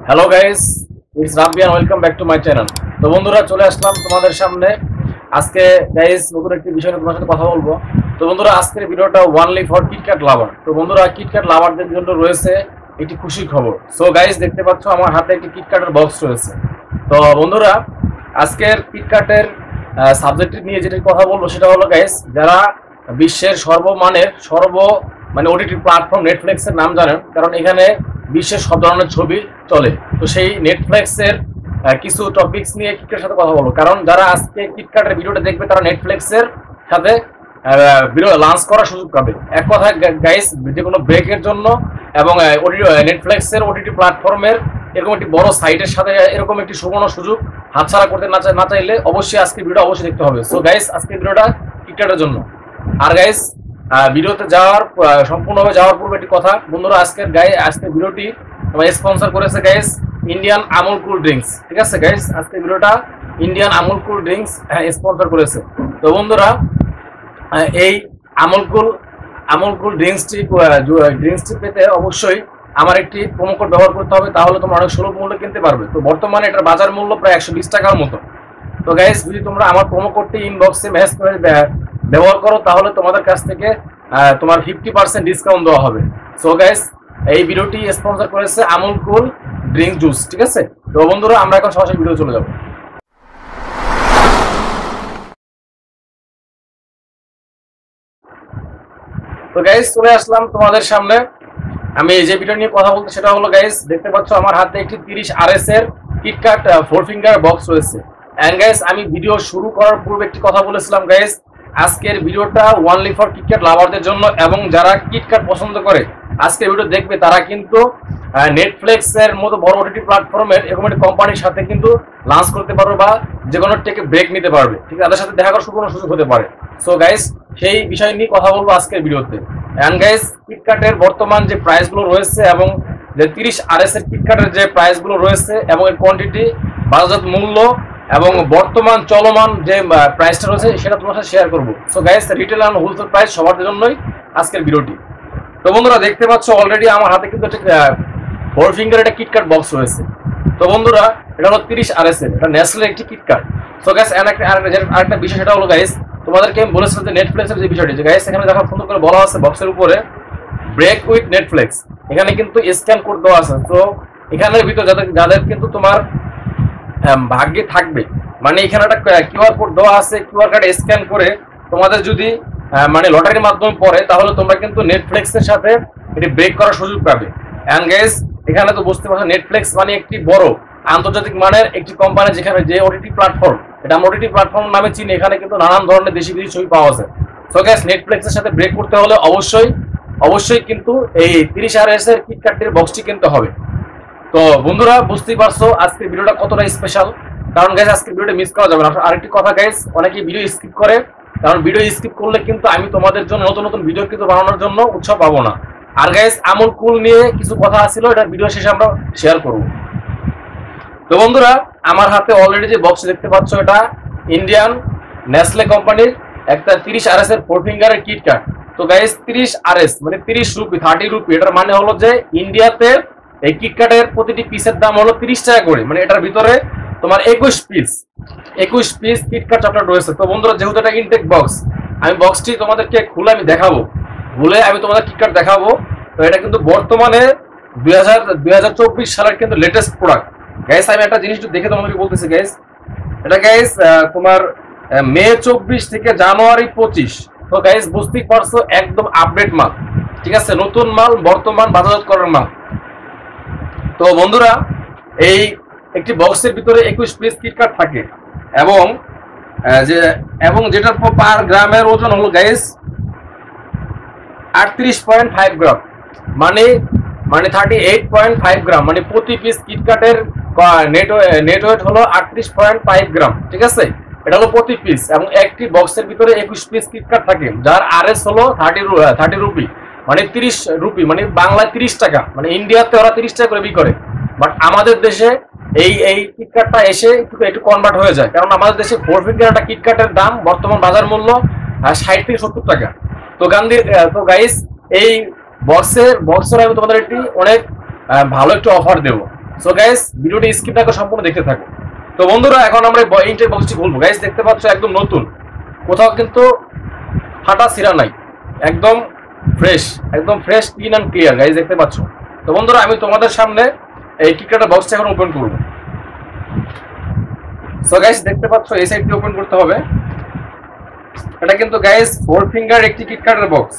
Hello guys, it's Rabiyan, welcome back to my channel. তো বন্ধুরা, চলে আসলাম তোমাদের সামনে আজকে। গাইস, নতুন একটি বিষয় নিয়ে তোমার সাথে কথা বলবো। তো বন্ধুরা, আজকের ভিডিওটা ওয়ানলি ফর কিটক্যাট লাভার। তো বন্ধুরা, কিটক্যাট লাভারদের জন্য রয়েছে একটি খুশির খবর। সো গাইস, দেখতে পাচ্ছ আমার হাতে একটি কিটক্যাটের বক্স রয়েছে। তো বন্ধুরা, আজকের কিটক্যাটের সাবজেক্ট নিয়ে যেটি কথা বলবো সেটা হলো গাইস, যারা বিশ্বের মানে ওটিটি প্ল্যাটফর্ম নেটফ্লিক্সের নাম জানেন, কারণ এখানে বিশ্বের সব ধরনের ছবি চলে। তো সেই নেটফ্লিক্সের কিছু টপিকস নিয়ে কিটকাটের সাথে কথা বলবো, কারণ যারা আজকে কিটকাটের ভিডিওটা দেখবে তারা নেটফ্লিক্সের সাথে লঞ্চ করার সুযোগ পাবে। এক কথায় গাইস, যে কোনো ব্রেকের জন্য এবং নেটফ্লিক্সের ওটিটি প্ল্যাটফর্মের এরকম একটি বড় সাইটের সাথে এরকম একটি সুবর্ণ সুযোগ হাতছাড়া করতে না চাইলে অবশ্যই আজকের ভিডিও অবশ্যই দেখতে হবে। সো গাইস, আজকের ভিডিওটা কিটকাটের জন্য। আর গাইস, ভিডিওতে সম্পূর্ণভাবে যাওয়ার পূর্বে একটি কথা বন্ধুরা, আজকের ভিডিওটি স্পন্সর করেছে গাইস ইন্ডিয়ান আমুল কুল ড্রিঙ্কস। ঠিক আছে গাইস, আজকের ভিডিওটা ইন্ডিয়ান আমুল কুল ড্রিঙ্কস স্পন্সর করেছে। তো বন্ধুরা, এই আমুল কুল ড্রিঙ্কসটি পেতে অবশ্যই আমার একটি প্রোমো কোড ব্যবহার করতে হবে, তাহলে তোমরা অনেক সুলভ মূল্যে কিনতে পারবে। তো বর্তমানে এটার বাজার মূল্য প্রায় 120 টাকার মতো। তো গাইস, যদি তোমরা আমার প্রোমো কোডটি ইনবক্সে মেসেজ করে ব্যবহার করো, তাহলে তোমাদের কাছ থেকে তোমার 50% ডিসকাউন্ট দেওয়া হবে। সো গাইস, এই ভিডিওটি স্পন্সর করেছে আমুল কুল ড্রিঙ্ক জুস। ঠিক আছে, তো বন্ধুরা, আমরা এখন সরাসরি ভিডিও চলে যাব। তো গাইস, চলে আসলাম তোমাদের সামনে। আমি যে ভিডিও নিয়ে কথা বলতে সেটা হলো গাইস, দেখতে পাচ্ছ আমার হাতে একটি 30 RS এর কিটক্যাট 4 ফিঙ্গার বক্স রয়েছে। এন্ড গাইস, আমি ভিডিও শুরু করার পূর্বে একটি কথা বলেছিলাম গাইস, আজকের ভিডিওটা ওয়ানলি ফর কিটক্যাট লাভারদের জন্য, এবং যারা কিটক্যাট পছন্দ করে আজকের ভিডিও দেখবে তারা কিন্তু নেটফ্লিক্স এর মতো বড় ওটিটি প্ল্যাটফর্মের এরকম একটি কোম্পানির সাথে কিন্তু লঞ্চ করতে পারবে বা যে কোনো টেকে ব্রেক নিতে পারবে। ঠিক আছে, তাদের সাথে দেখা করার সুবর্ণ সুযোগ হতে পারে। সো গাইস, সেই বিষয় নিয়ে কথা বলবো আজকের ভিডিওতে। এন্ড গাইস, কিটক্যাটের বর্তমান যে প্রাইসগুলো রয়েছে এবং যে 30 RS এর কিটক্যাটের যে প্রাইসগুলো রয়েছে এবং এর কোয়ান্টিটি, বাজারজাত মূল্য এবং বর্তমান চলমান যে প্রাইসটা রয়েছে সেটা তোমার সাথে শেয়ার করবো। So guys, retail and wholesale price সবার জন্যই আজকের ভিডিওটি। তো বন্ধুরা, দেখতে পাচ্ছ অলরেডি আমার হাতে কিন্তু একটা 4 ফিঙ্গার একটা কিটক্যাট বক্স রয়েছে। তো বন্ধুরা, এটা হলো 30 RS এর, এটা নেসলের একটি কিটক্যাট। সো গাইস, আরেকটা বিষয় সেটা হলো গাইস, তোমাদেরকে আমি বলেছিলাম যে নেটফ্লিক্সের যে বিষয়টি, যে গাইস এখানে দেখো সুন্দর করে বলা আছে বক্সের উপরে ব্রেক উইথ নেটফ্লিক্স। এখানে কিন্তু স্ক্যান কোড দেওয়া আছে। তো এখানের ভিতর যাদের কিন্তু তোমার ভাগ্যে থাকবে, মানে এখানে একটা কিউআর কোড দেওয়া আছে, কিউআর কোড স্ক্যান করে তোমাদের যদি মানে লটারির মাধ্যমে পড়ে, তাহলে তোমরা কিন্তু নেটফ্লিক্সের সাথে এটি ব্রেক করার সুযোগ পাবে। এন্ড গাইস, এখানে তো বুঝতে পারছো নেটফ্লিক্স মানে একটি বড় আন্তর্জাতিক মানের একটি কোম্পানি, যেখানে যে ওটিটি প্ল্যাটফর্ম, এটা আমরা ওটিটি প্ল্যাটফর্ম নামে চিনি। এখানে কিন্তু নানান ধরনের দেশি বিদেশি ছবি পাওয়া যায়। সো গাইস, নেটফ্লিক্সের সাথে ব্রেক করতে হলে অবশ্যই কিন্তু এই 30 RS এর কিটক্যাটের বক্সটি কিনতে হবে। তো বন্ধুরা, বুঝতেই পারছো আজকের ভিডিওটা কতটা স্পেশাল, কারণ গাইস আজকের ভিডিওটা মিস করা যাবে না। আরেকটি কথা গাইস, অনেকে ভিডিও স্কিপ করে, কারণ ভিডিও স্কিপ করলে কিন্তু আমি তোমাদের জন্য নতুন নতুন ভিডিও কিন্তু বানানোর জন্য উৎসাহ পাবো না। আর গাইস, আমুল কুল নিয়ে কিছু কথা ছিল, এটা ভিডিও শেষে আমরা শেয়ার করব। তো বন্ধুরা, আমার হাতে অলরেডি যে বক্স দেখতে পাচ্ছ, এটা ইন্ডিয়ান নেসলে কোম্পানির একটা 30 RS এর 4 ফিঙ্গারের কিটক্যাট। তো গাইস, 30 RS মানে 30 রুপি, 30 রুপি, এটার মানে হলো যে ইন্ডিয়াতে এই কিটক্যাটের প্রতিটি পিসের দাম হলো 30 টাকা করে। মানে এটার ভিতরে তোমার 21 পিস কিটক্যাট চকলেট রয়েছে। তো বন্ধুরা, যেহেতু এটা ইনটেক বক্স, আমি বক্সটি তোমাদেরকে খুলে আমি দেখাবো, আমি তোমাদের কিটক্যাট দেখাবো। তো এটা কিন্তু বর্তমানে 2024 সালের কিন্তু লেটেস্ট প্রোডাক্ট। গাইস, আমি একটা জিনিস দেখে তোমাদেরকে বলতেছি গাইস, এটা গাইস তোমার মে 24 থেকে জানুয়ারি 25। তো গাইস, বুঝতেই পারছো একদম আপডেট মাল। ঠিক আছে, নতুন মাল, বর্তমান বাজারজাত করার মাল। তো বন্ধুরা, এই একটি বক্সের ভিতরে 21 পিস কিটক্যাট থাকে এবং যেটার পার গ্রামের ওজন হলো গাইস 38.5 গ্রাম, মানে 38.5 গ্রাম, মানে প্রতি পিস কিটক্যাটের নেট ওয়েট হলো 38.5 গ্রাম। ঠিক আছে, এটা হলো প্রতি পিস, এবং একটি বক্সের ভিতরে 21 পিস কিটক্যাট থাকে, যার RS হলো 30 রুপি, মানে 30 রুপি, মানে বাংলায় 30 টাকা। মানে ইন্ডিয়াতে ওরা 30 টাকা করে বিক্রি করে, বাট আমাদের দেশে এই কিটক্যাটটা এসে একটু কনভার্ট হয়ে যায়, কারণ আমাদের দেশে 4 ফিঙ্গার একটা কিটক্যাটের দাম বর্তমান বাজার মূল্য 60 থেকে 70 টাকা। তো গাইস, এই বক্সের আমি তোমাদের একটি অনেক ভালো একটু অফার দেবো। সো গাইস ভিডিওটি স্কিপ না করে সম্পূর্ণ দেখতে থাকো। তো বন্ধুরা এখন আমরা ইনটেক বক্সটি খুলবো। গাইস দেখতে পাচ্ছ একদম নতুন, কোথাও কিন্তু ফাটা ছিঁড়া নাই, একদম ফ্রেশ, একদম fresh, clean and clear. Guys দেখতে পাচ্ছ। তো বন্ধুরা আমি তোমাদের সামনে এই কিটকাটার বক্সটা এখন ওপেন করবো। সো গাইস দেখতে পাচ্ছ এই সাইডটি ওপেন করতে হবে। এটা কিন্তু গাইস 4 ফিঙ্গার একটি কিটকাটার বক্স।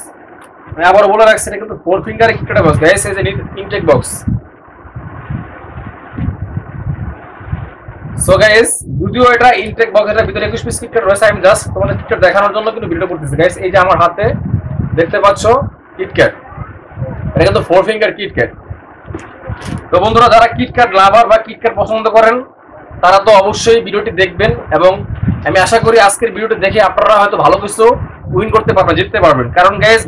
আমি আবার বলে রাখছি এটা কিন্তু 4 ফিঙ্গার কিটকাটার বক্স। গাইস এই যে ইনটেক বক্স। সো গাইস যদিও এটা ইনটেক বক্স, এর ভিতরে 21 পিস কিটকাট রয়েছে, আমি জাস্ট তোমাদের কিটকাট দেখানোর জন্য কিন্তু ভিডিও করতেছি। গাইস এই যে আমার হাতে দেখতে পাচ্ছ কিটকাট, এটা কিন্তু 4 ফিঙ্গার কিটকাট। তো বন্ধুরা যারা কিটকাট লাভার বা কিটকাট পছন্দ করেন তারা তো অবশ্যই ভিডিওটি দেখবেন, এবং আমি আশা করি আজকের ভিডিওটি দেখে আপনারা হয়তো ভালো কিছু উইন করতে পারবেন, জিততে পারবেন। কারণ গাইস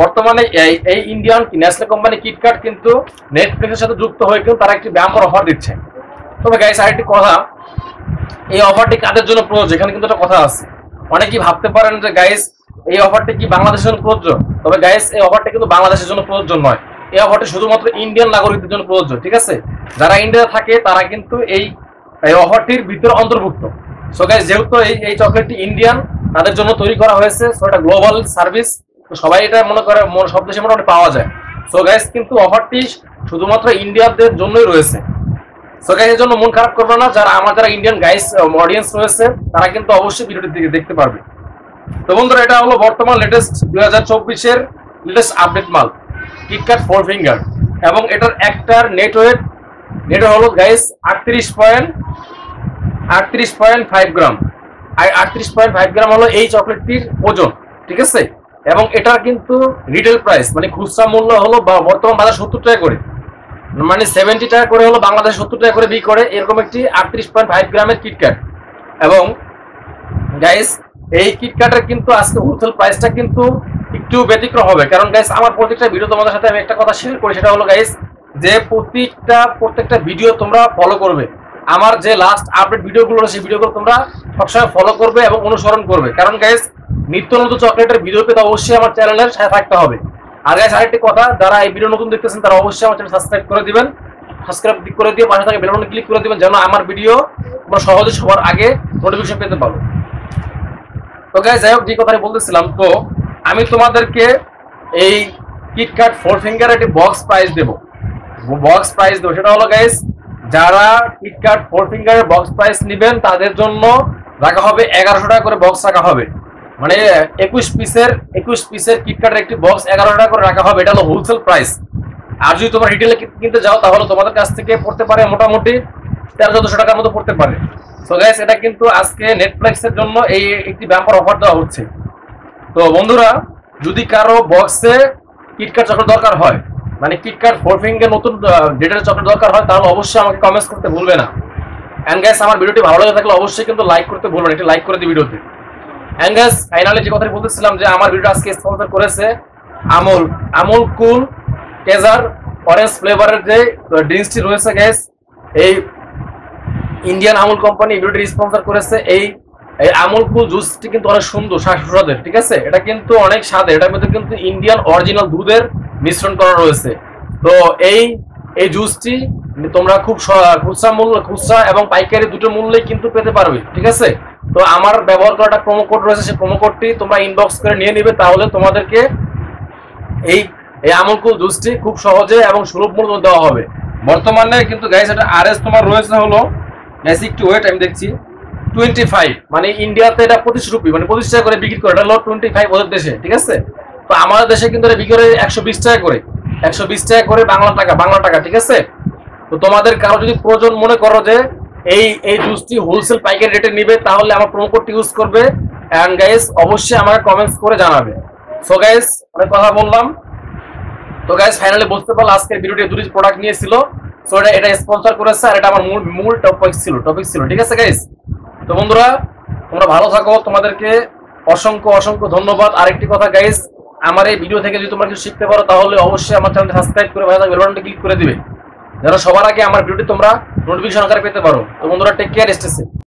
বর্তমানে এই ইন্ডিয়ান ন্যাশনাল কোম্পানি কিটকাট কিন্তু নেটফ্লিক্সের সাথে যুক্ত হয়ে কিন্তু তারা একটি ব্যাম্পার অফার দিচ্ছে। তবে গাইস আরেকটি কথা, এই অফারটি কাদের জন্য প্রযোজ্য এখানে কিন্তু একটা কথা আছে। অনেকেই ভাবতে পারেন যে গাইস এই অফারটি কি বাংলাদেশের জন্য প্রযোজ্য। তবে গাইস এই অফারটি কিন্তু বাংলাদেশের জন্য প্রযোজ্য নয়, এই অফারটি শুধুমাত্র ইন্ডিয়ান নাগরিকদের জন্য প্রযোজ্য। ঠিক আছে, যারা ইন্ডিয়াতে থাকে তারা কিন্তু এই অফারটির ভিতরে অন্তর্ভুক্ত। সো গাইস যেহেতু এই চকলেটটি ইন্ডিয়ান, তাদের জন্য তৈরি করা হয়েছে। সো এটা গ্লোবাল সার্ভিস, সবাই এটা মনে করে সব দেশে মোটামুটি পাওয়া যায়। সো গাইস কিন্তু অফারটি শুধুমাত্র ইন্ডিয়ানদের জন্যই রয়েছে। সো গাইস এর জন্য মন খারাপ করবে না, যারা যারা ইন্ডিয়ান গাইস অডিয়েন্স রয়েছে তারা কিন্তু অবশ্যই ভিডিওটি দেখতে পারবে। তো বন্ধুরা এটা হলো বর্তমান লেটেস্ট 2024 এর লেটেস্ট আপডেট মাল কিটকাট 4 ফিঙ্গার, এবং এটার একটার নেট ওয়েট হলো গাইস 38.5 গ্রাম। আর 38.5 গ্রাম হলো এই চকলেটটির ওজন। ঠিক আছে, এবং এটার কিন্তু রিটেল প্রাইস মানে খুচরা মূল্য হলো বর্তমান বাজার 70 টাকা করে, মানে 70 টাকা করে হলো বাংলাদেশ 70 টাকা করে বিক্রি করে এরকম একটি 38.5 গ্রামের কিটকাট। এবং গাইস এই কিটকাটের কিন্তু আজকে হোলসেল প্রাইসটা কিন্তু একটু ব্যতিক্রম হবে। কারণ গাইস আমার প্রত্যেকটা ভিডিও তোমাদের সাথে আমি একটা কথা শেয়ার করি, সেটা হলো গাইস যে প্রত্যেকটা ভিডিও তোমরা ফলো করবে। আমার যে লাস্ট আপডেট ভিডিওগুলো সেই ভিডিওগুলো তোমরা সবসময় ফলো করবে এবং অনুসরণ করবে। কারণ গাইস নিত্য নতুন চকলেটের ভিডিও পেতে অবশ্যই আমার চ্যানেলের সাথে থাকতে হবে। আর গাইস আরেকটি কথা, যারা এই ভিডিও নতুন দেখতেছেন তারা অবশ্যই আমার চ্যানেল সাবস্ক্রাইব করে দিবেন, সাবস্ক্রাইব করে দিয়ে পাশে থাকা বেল বাটনে ক্লিক করে দিবেন, যেন আমার ভিডিও তোমরা সহজে সবার আগে নোটিফিকেশন পেতে পারো। তো গাইস যাই হোক, যে কথাই বলতেছিলাম, তো আমি তোমাদেরকে এই কিটকাট 4 ফিঙ্গার একটি বক্স প্রাইস দেবো। সেটা হলো গাইস যারা কিটকাট 4 ফিঙ্গারের বক্স প্রাইস নেবেন তাদের জন্য রাখা হবে 1100 টাকা করে বক্স রাখা হবে। মানে 21 পিসের কিটকাটের একটি বক্স 1100 টাকা করে রাখা হবে। এটা হলো হোলসেল প্রাইস। আর যদি তোমরা রিটেলে কিনতে যাও তাহলে তোমাদের কাছ থেকে পড়তে পারে মোটামুটি 1300 টাকার মতো পড়তে পারে। সো গাইস এটা কিন্তু আজকে নেটফ্লিক্সের জন্য এই একটি ব্যাম্পার অফার দেওয়া হচ্ছে। তো বন্ধুরা যদি কারো বক্সে কিটকাট চকলেট দরকার হয়, মানে কিটকাট 4 ফিঙ্গার নতুন ডেটের চকলেট দরকার হয়, তাহলে অবশ্যই আমাকে কমেন্টস করতে ভুলবে না। এন্ড গাইস আমার ভিডিওটি ভালো লাগে থাকলে অবশ্যই কিন্তু লাইক করতে ভুলবেন না, একটি লাইক করে দিই ভিডিওতে। এন্ড গাইস ফাইনালি যে কথাটি বলতেছিলাম যে আমার ভিডিও আজকে স্পন্সর করেছে আমুল কুল কেজার অরেঞ্জ ফ্লেভারের যে ড্রিঙ্কসটি রয়েছে। গাইস এই ইন্ডিয়ান আমুল কোম্পানি ভিডিওটি স্পন্সর করেছে। এই আমুল কুল জুসটি কিন্তু অনেক সুন্দর সুস্বাদের। ঠিক আছে, এটা কিন্তু অনেক স্বাদের, এটার মধ্যে কিন্তু ইন্ডিয়ান অরিজিনাল দুধের মিশ্রণ করা রয়েছে। তো এই জুসটি তোমরা খুব খুচরা এবং পাইকারি দুটো মূল্যে কিন্তু পেতে পারবে। ঠিক আছে, তো আমার ব্যবহার করা একটা প্রোমো কোড রয়েছে, সেই প্রোমো কোডটি তোমরা ইনবক্স করে নিয়ে নিবে, তাহলে তোমাদেরকে এই আমুল কুল জুসটি খুব সহজে এবং সুলভ মূল্য দেওয়া হবে। বর্তমানে কিন্তু গাইস এটা আরএস তোমার রয়েছে হলো গাইস একটু ওয়েট, আমি দেখছি 25, মানে ইন্ডিয়াতে এটা 25 রুপি, মানে 25 টাকা করে বিক্রি করে। এটা হলো 25 ওদের দেশে। ঠিক আছে, তো আমাদের দেশে কিন্তু এটা বিক্রি করে 120 টাকা করে, 120 টাকা করে বাংলা টাকা। ঠিক আছে, তো তোমাদের কারো যদি প্রয়োজন মনে করো যে এই জুসটি হোলসেল পাইকারি রেটে নিবে, তাহলে আমার প্রোমো কোডটি ইউজ করবে। এন্ড গাইস অবশ্যই আমাকে কমেন্টস করে জানাবে। সো গাইস অনেক কথা বললাম। তো গাইস ফাইনালি বুঝতে পারলাম আজকের ভিডিওটি দুটি প্রোডাক্ট নিয়েছিল। সো এটা স্পন্সর করেছে, আর এটা আমার মূল টপিক ছিল। ঠিক আছে গাইস, তো বন্ধুরা তোমরা ভালো থাকো, তোমাদেরকে অসংখ্য ধন্যবাদ। আরেকটি কথা গাইস, আমার এই ভিডিও থেকে যদি তোমরা কিছু শিখতে পারো তাহলে অবশ্যই আমার চ্যানেলটি সাবস্ক্রাইব করে বেল বাটনটি ক্লিক করে দিবে, যেন সবার আগে আমার ভিডিওটি তোমরা নোটিফিকেশন আকারে পেতে পারো। তো বন্ধুরা টেক কেয়ার, স্টে সেফ।